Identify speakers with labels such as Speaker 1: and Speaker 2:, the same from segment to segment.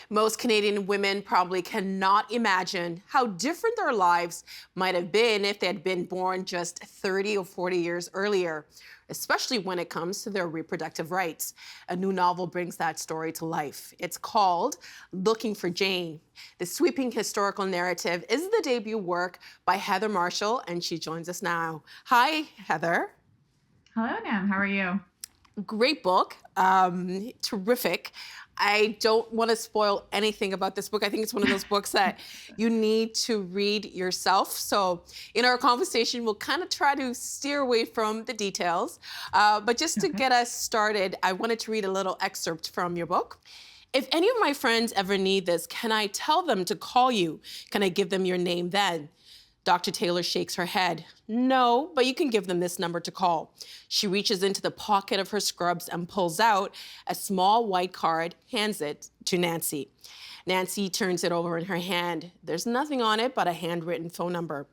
Speaker 1: Most Canadian women probably cannot imagine how different their lives might have been if they had been born just 30 or 40 years earlier, especially when it comes to their reproductive rights. A new novel brings that story to life. It's called Looking for Jane. The sweeping historical narrative is the debut work by Heather Marshall, and she joins us now. Hi, Heather.
Speaker 2: Hello, Nam. How are you?
Speaker 1: Great book, terrific. I don't want to spoil anything about this book. I think it's one of those books that you need to read yourself. So in our conversation, we'll kind of try to steer away from the details. But just to
Speaker 2: Okay.
Speaker 1: get us started, I wanted to read a little excerpt from your book. If any of my friends ever need this, can I tell them to call you? Can I give them your name then? Dr. Taylor shakes her head. No, but you can give them this number to call. She reaches into the pocket of her scrubs and pulls out a small white card, hands it to Nancy. Nancy turns it over in her hand. There's nothing on it but a handwritten phone number.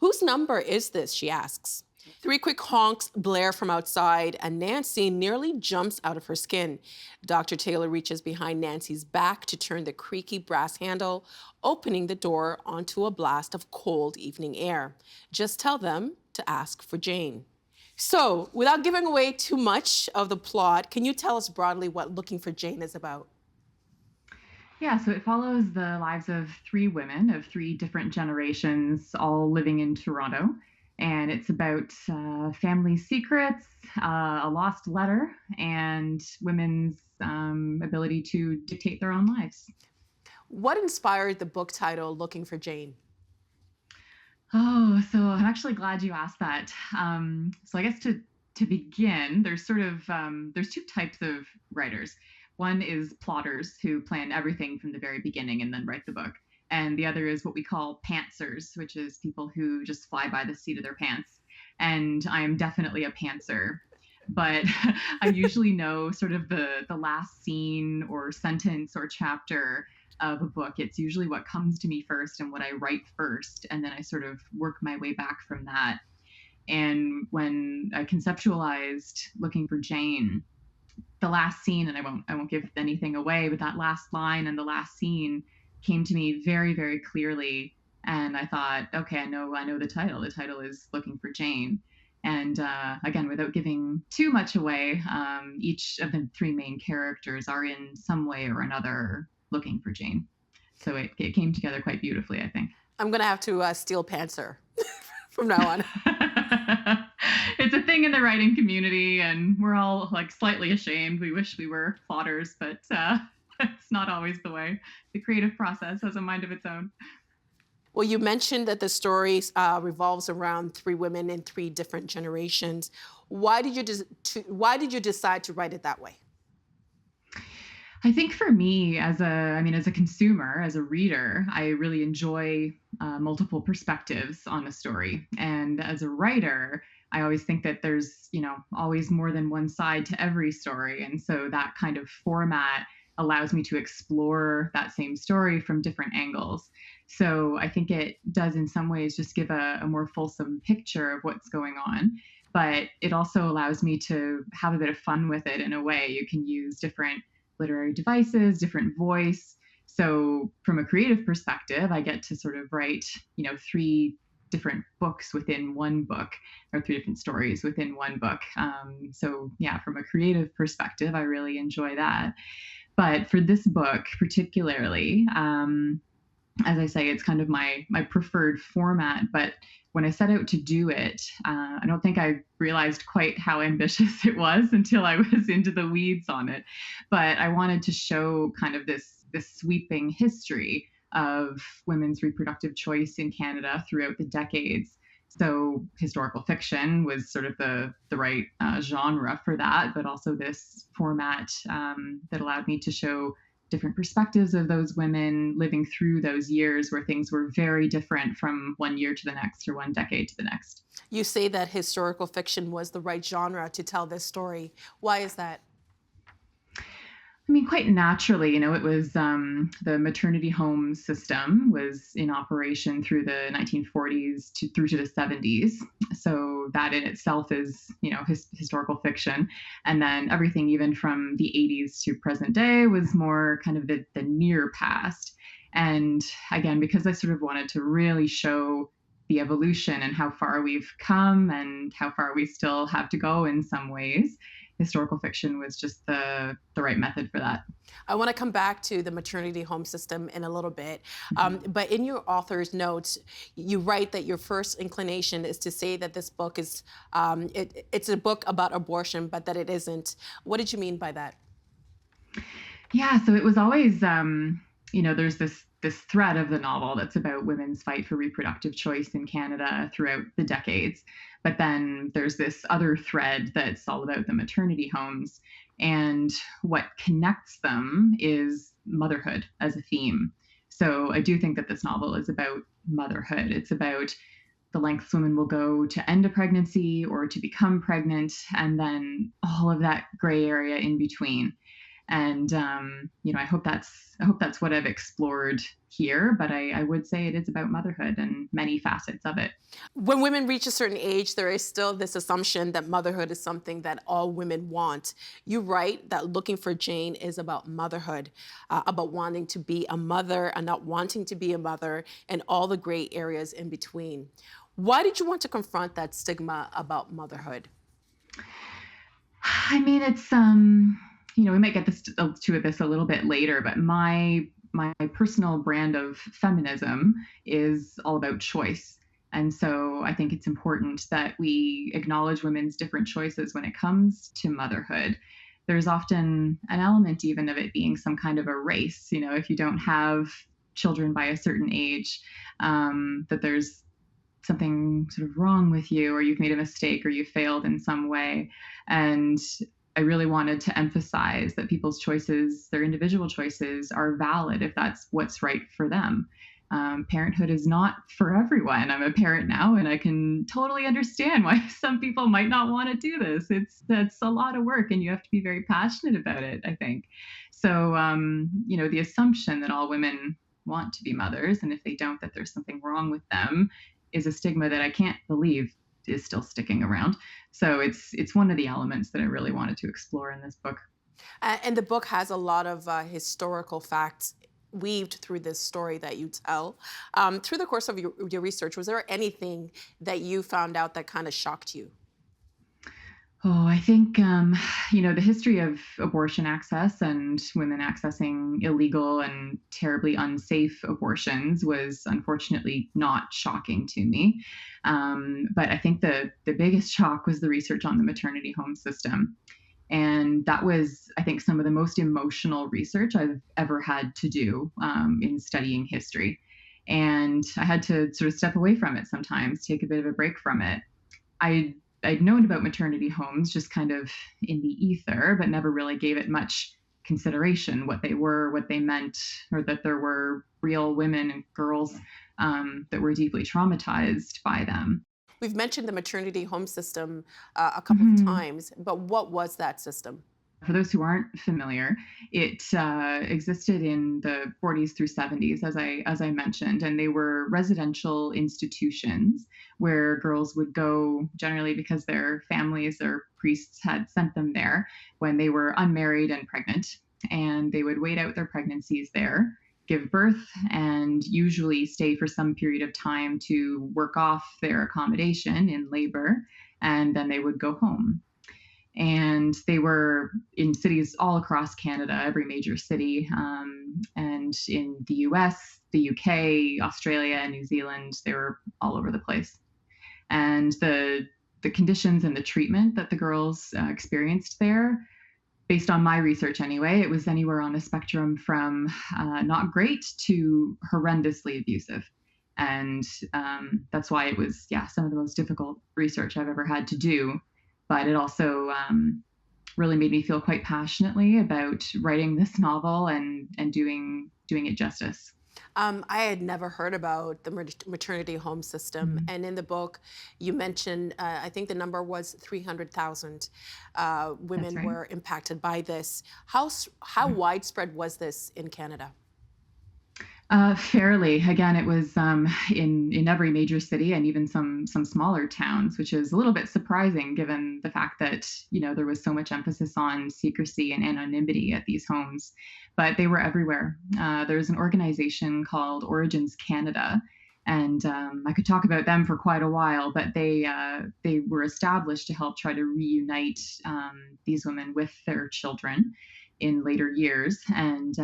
Speaker 1: Whose number is this, she asks. Three quick honks blare from outside, and Nancy nearly jumps out of her skin. Dr. Taylor reaches behind Nancy's back to turn the creaky brass handle, opening the door onto a blast of cold evening air. Just tell them to ask for Jane. So, without giving away too much of the plot, can you tell us broadly what Looking for Jane is about?
Speaker 2: Yeah, so it follows the lives of three women of three different generations, all living in Toronto. And it's about family secrets, a lost letter, and women's ability to dictate their own lives.
Speaker 1: What inspired the book title Looking for Jane?
Speaker 2: Oh, so I'm actually glad you asked that. So I guess to begin, there's two types of writers. One is plotters who plan everything from the very beginning and then write the book, and the other is what we call pantsers, which is people who just fly by the seat of their pants. And I am definitely a pantser, but I usually know sort of the last scene or sentence or chapter of a book. It's usually what comes to me first and what I write first, and then I sort of work my way back from that. And when I conceptualized Looking for Jane, the last scene, and I won't give anything away, but that last line and the last scene came to me very, very clearly. And I thought, okay, I know the title. The title is Looking for Jane. And again, without giving too much away, each of the three main characters are in some way or another looking for Jane. So it came together quite beautifully, I think.
Speaker 1: I'm going to have to steal Pantser from now on.
Speaker 2: It's a thing in the writing community, and we're all like slightly ashamed. We wish we were plotters, but it's not always the way. The creative process has a mind of its own.
Speaker 1: Well, you mentioned that the story revolves around three women in three different generations. Why did you decide to write it that way?
Speaker 2: I think for me, as a consumer, as a reader, I really enjoy multiple perspectives on a story. And as a writer, I always think that there's, always more than one side to every story. And so that kind of format allows me to explore that same story from different angles. So I think it does, in some ways, just give a more fulsome picture of what's going on. But it also allows me to have a bit of fun with it in a way. You can use different literary devices, different voice. So from a creative perspective, I get to sort of write, three different books within one book, or three different stories within one book. So yeah, from a creative perspective, I really enjoy that. But for this book particularly, as I say, it's kind of my preferred format. But when I set out to do it, I don't think I realized quite how ambitious it was until I was into the weeds on it. But I wanted to show kind of this sweeping history of women's reproductive choice in Canada throughout the decades. So historical fiction was sort of the right genre for that, but also this format that allowed me to show different perspectives of those women living through those years where things were very different from one year to the next or one decade to the next.
Speaker 1: You say that historical fiction was the right genre to tell this story. Why is that?
Speaker 2: I mean, quite naturally, it was the maternity home system was in operation through the 1940s through to the 70s. So that in itself is, historical fiction. And then everything, even from the 80s to present day, was more kind of the near past. And again, because I sort of wanted to really show the evolution and how far we've come and how far we still have to go in some ways, historical fiction was just the right method for that.
Speaker 1: I want to come back to the maternity home system in a little bit.
Speaker 2: Mhm.
Speaker 1: But in your author's notes, you write that your first inclination is to say that this book is, it's a book about abortion, but that it isn't. What did you mean by that?
Speaker 2: Yeah, so it was always, there's this thread of the novel that's about women's fight for reproductive choice in Canada throughout the decades. But then there's this other thread that's all about the maternity homes. And what connects them is motherhood as a theme. So I do think that this novel is about motherhood. It's about the lengths women will go to end a pregnancy or to become pregnant, and then all of that gray area in between. And I hope that's what I've explored here. But I would say it is about motherhood and many facets of it.
Speaker 1: When women reach a certain age, there is still this assumption that motherhood is something that all women want. You write that Looking for Jane is about motherhood, about wanting to be a mother and not wanting to be a mother, and all the gray areas in between. Why did you want to confront that stigma about motherhood?
Speaker 2: I mean, it's we might get to this a little bit later, but my personal brand of feminism is all about choice. And so I think it's important that we acknowledge women's different choices when it comes to motherhood. There's often an element even of it being some kind of a race, if you don't have children by a certain age, that there's something sort of wrong with you, or you've made a mistake, or you failed in some way. And I really wanted to emphasize that people's choices, their individual choices, are valid if that's what's right for them. Parenthood is not for everyone. I'm a parent now, and I can totally understand why some people might not want to do this. That's a lot of work, and you have to be very passionate about it, I think. So, the assumption that all women want to be mothers, and if they don't, that there's something wrong with them, is a stigma that I can't believe is still sticking around. So it's one of the elements that I really wanted to explore in this book.
Speaker 1: And the book has a lot of historical facts weaved through this story that you tell. Through the course of your research, was there anything that you found out that kind of shocked you?
Speaker 2: Oh, I think, the history of abortion access and women accessing illegal and terribly unsafe abortions was unfortunately not shocking to me. But I think the biggest shock was the research on the maternity home system. And that was, I think, some of the most emotional research I've ever had to do in studying history. And I had to sort of step away from it sometimes, take a bit of a break from it. I I'd known about maternity homes just kind of in the ether, but never really gave it much consideration, what they were, what they meant, or that there were real women and girls that were deeply traumatized by them.
Speaker 1: We've mentioned the maternity home system a couple of
Speaker 2: Mhm.
Speaker 1: times, but what was that system?
Speaker 2: For those who aren't familiar, it existed in the 40s through 70s, as I mentioned, and they were residential institutions where girls would go generally because their families or priests had sent them there when they were unmarried and pregnant, and they would wait out their pregnancies there, give birth, and usually stay for some period of time to work off their accommodation in labor, and then they would go home. And they were in cities all across Canada, every major city, and in the US, the UK, Australia, and New Zealand. They were all over the place. And the conditions and the treatment that the girls experienced there, based on my research anyway, it was anywhere on a spectrum from not great to horrendously abusive. And that's why it was, yeah, some of the most difficult research I've ever had to do. But it also really made me feel quite passionately about writing this novel and doing it justice.
Speaker 1: I had never heard about the maternity home system.
Speaker 2: Mhm.
Speaker 1: And in the book, you mentioned, I think the number was 300,000
Speaker 2: That's
Speaker 1: women
Speaker 2: right.
Speaker 1: were impacted by this. How
Speaker 2: Yeah.
Speaker 1: widespread was this in Canada?
Speaker 2: Fairly. Again, it was in every major city and even some smaller towns, which is a little bit surprising given the fact that there was so much emphasis on secrecy and anonymity at these homes. But they were everywhere. There's an organization called Origins Canada, and I could talk about them for quite a while. But they were established to help try to reunite these women with their children in later years, and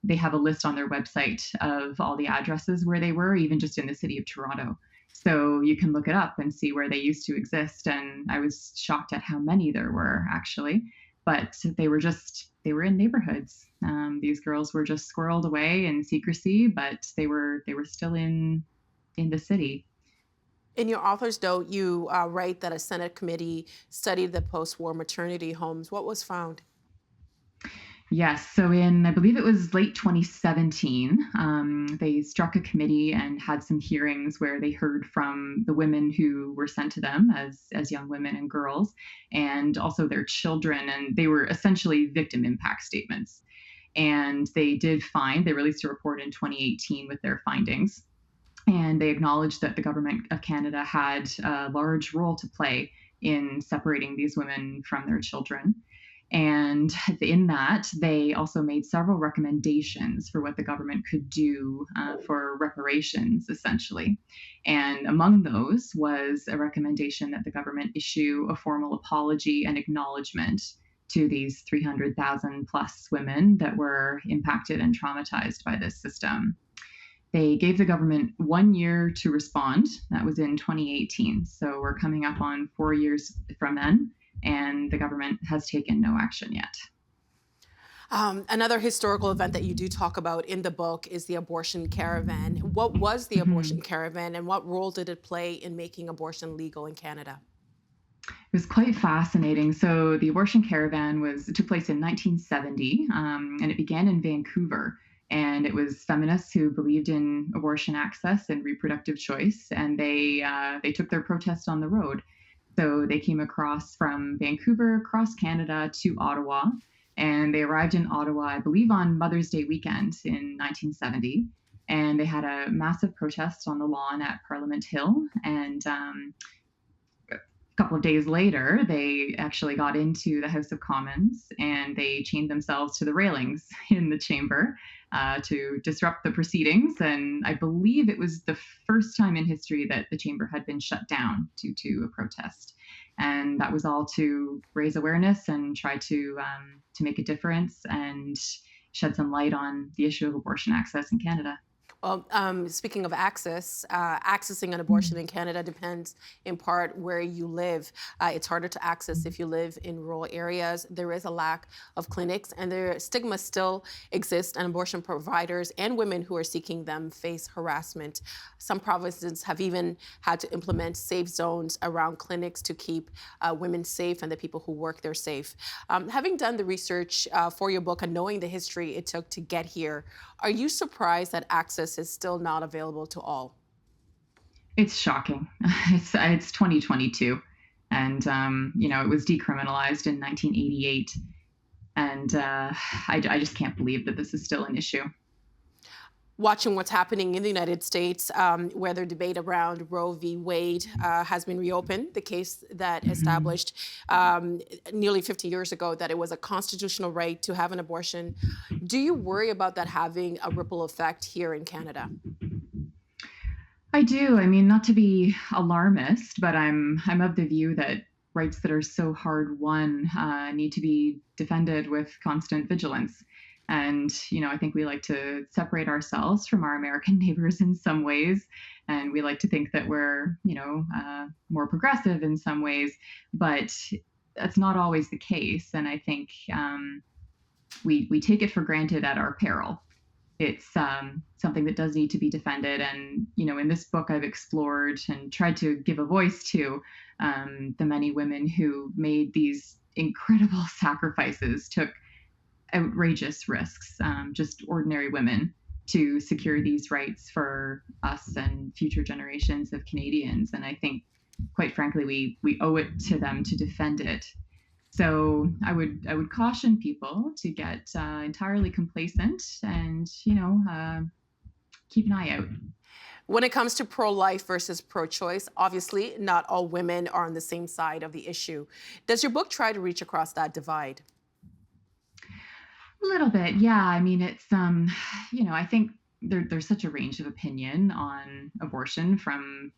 Speaker 2: they have a list on their website of all the addresses where they were, even just in the city of Toronto. So you can look it up and see where they used to exist. And I was shocked at how many there were actually. But they were in neighborhoods. These girls were just squirreled away in secrecy, but they were still in the city.
Speaker 1: In your author's note, you write that a Senate committee studied the post war maternity homes. What was found?
Speaker 2: Yes. So I believe it was late 2017, they struck a committee and had some hearings where they heard from the women who were sent to them as young women and girls, and also their children. And they were essentially victim impact statements. And they released a report in 2018 with their findings. And they acknowledged that the government of Canada had a large role to play in separating these women from their children. And in that, they also made several recommendations for what the government could do for reparations, essentially. And among those was a recommendation that the government issue a formal apology and acknowledgement to these 300,000 plus women that were impacted and traumatized by this system. They gave the government 1 year to respond. That was in 2018. So we're coming up on 4 years from then, and the government has taken no action yet.
Speaker 1: Another historical event that you do talk about in the book is the Abortion Caravan. What was the Abortion
Speaker 2: Mhm.
Speaker 1: Caravan and what role did it play in making abortion legal in Canada?
Speaker 2: It was quite fascinating. So the abortion caravan it took place in 1970, and it began in Vancouver. And it was feminists who believed in abortion access and reproductive choice, and they took their protest on the road. So they came across from Vancouver, across Canada to Ottawa, and they arrived in Ottawa, I believe, on Mother's Day weekend in 1970. And they had a massive protest on the lawn at Parliament Hill, and couple of days later, they actually got into the House of Commons and they chained themselves to the railings in the chamber to disrupt the proceedings. And I believe it was the first time in history that the chamber had been shut down due to a protest. And that was all to raise awareness and try to make a difference and shed some light on the issue of abortion access in Canada.
Speaker 1: Well, speaking of access, accessing an abortion
Speaker 2: Mm.
Speaker 1: in Canada depends in part where you live. It's harder to access if you live in rural areas. There is a lack of clinics, and the stigma still exists, and abortion providers and women who are seeking them face harassment. Some provinces have even had to implement safe zones around clinics to keep women safe and the people who work there safe. Having done the research for your book and knowing the history it took to get here, are you surprised that access is still not available to all?
Speaker 2: It's shocking. It's 2022, and it was decriminalized in 1988, and I just can't believe that this is still an issue.
Speaker 1: Watching what's happening in the United States, where the debate around Roe v. Wade has been reopened, the case that
Speaker 2: Mhm.
Speaker 1: established nearly 50 years ago that it was a constitutional right to have an abortion. Do you worry about that having a ripple effect here in Canada?
Speaker 2: I do. I mean, not to be alarmist, but I'm of the view that rights that are so hard won need to be defended with constant vigilance. And I think we like to separate ourselves from our American neighbors in some ways, and we like to think that we're more progressive in some ways, but that's not always the case. And I think we take it for granted at our peril. It's something that does need to be defended. And, in this book, I've explored and tried to give a voice to the many women who made these incredible sacrifices, took outrageous risks, just ordinary women. to secure these rights for us and future generations of Canadians. And I think, quite frankly, we owe it to them to defend it. So I would caution people to get entirely complacent and keep an eye out.
Speaker 1: When it comes to pro-life versus pro-choice, obviously not all women are on the same side of the issue. Does your book try to reach across that divide?
Speaker 2: A little bit, yeah. I mean, it's I think there's such a range of opinion on abortion, from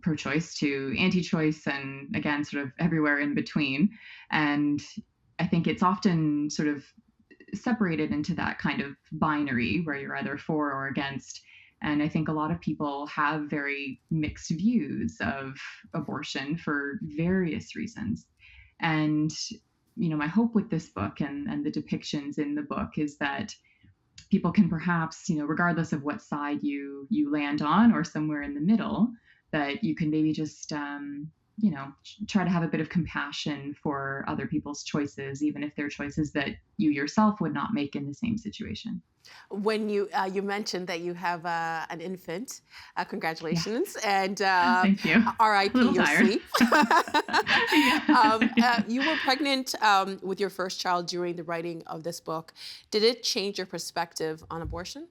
Speaker 2: pro-choice to anti-choice, and again, sort of everywhere in between. And I think it's often sort of separated into that kind of binary where you're either for or against. And I think a lot of people have very mixed views of abortion for various reasons. And, my hope with this book and the depictions in the book is that people can perhaps, regardless of what side you land on or somewhere in the middle, that you can maybe just try to have a bit of compassion for other people's choices, even if they're choices that you yourself would not make in the same situation.
Speaker 1: When you mentioned that you have an infant, congratulations,
Speaker 2: Yes.
Speaker 1: and
Speaker 2: Thank you. A
Speaker 1: R.I.P.
Speaker 2: little
Speaker 1: your
Speaker 2: tired.
Speaker 1: sleep.
Speaker 2: Yeah.
Speaker 1: You were pregnant with your first child during the writing of this book. Did it change your perspective on abortion?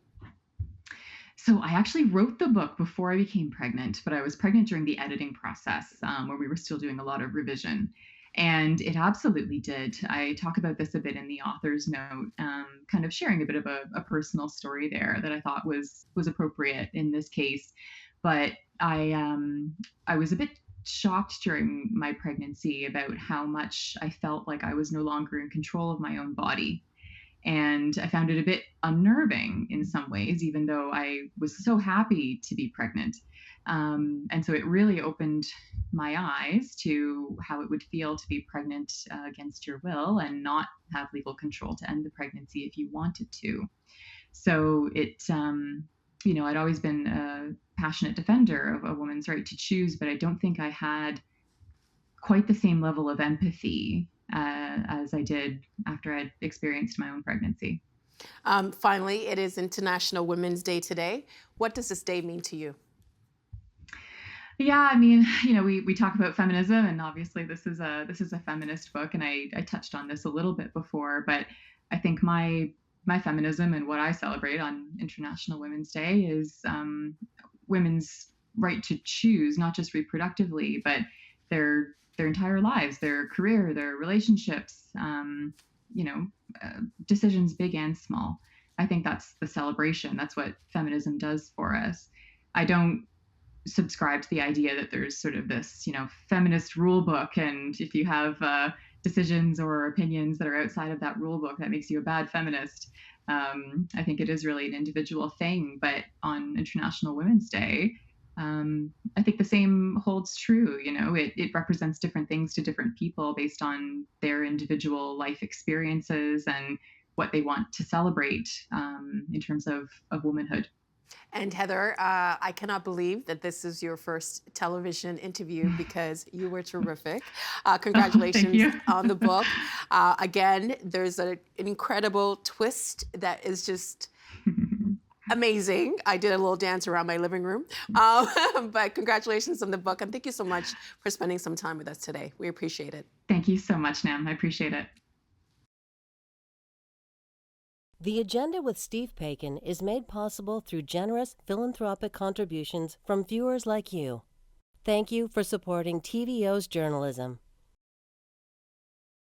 Speaker 2: So I actually wrote the book before I became pregnant, but I was pregnant during the editing process, where we were still doing a lot of revision. And it absolutely did. I talk about this a bit in the author's note, kind of sharing a bit of a personal story there that I thought was appropriate in this case. But I was a bit shocked during my pregnancy about how much I felt like I was no longer in control of my own body. And I found it a bit unnerving in some ways, even though I was so happy to be pregnant. And so it really opened my eyes to how it would feel to be pregnant against your will and not have legal control to end the pregnancy if you wanted to. So I'd always been a passionate defender of a woman's right to choose, but I don't think I had quite the same level of empathy as I did after I'd experienced my own pregnancy.
Speaker 1: Finally, it is International Women's Day today. What does this day mean to you?
Speaker 2: Yeah, I mean, we talk about feminism, and obviously this is a feminist book, and I touched on this a little bit before, but I think my feminism and what I celebrate on International Women's Day is women's right to choose, not just reproductively, but their entire lives, their career, their relationships, decisions big and small. I think that's the celebration. That's what feminism does for us. I don't subscribe to the idea that there's sort of this, feminist rule book, and if you have decisions or opinions that are outside of that rule book, that makes you a bad feminist. I think it is really an individual thing. But on International Women's Day, I think the same holds true. It represents different things to different people based on their individual life experiences and what they want to celebrate in terms of womanhood.
Speaker 1: And Heather, I cannot believe that this is your first television interview because you were terrific.
Speaker 2: Oh, thank
Speaker 1: Congratulations
Speaker 2: you.
Speaker 1: on the book. Again, there's an incredible twist that is just amazing. I did a little dance around my living room. But congratulations on the book. And thank you so much for spending some time with us today. We appreciate it.
Speaker 2: Thank you so much, Nam. I appreciate it.
Speaker 3: The Agenda with Steve Paikin is made possible through generous philanthropic contributions from viewers like you. Thank you for supporting TVO's journalism.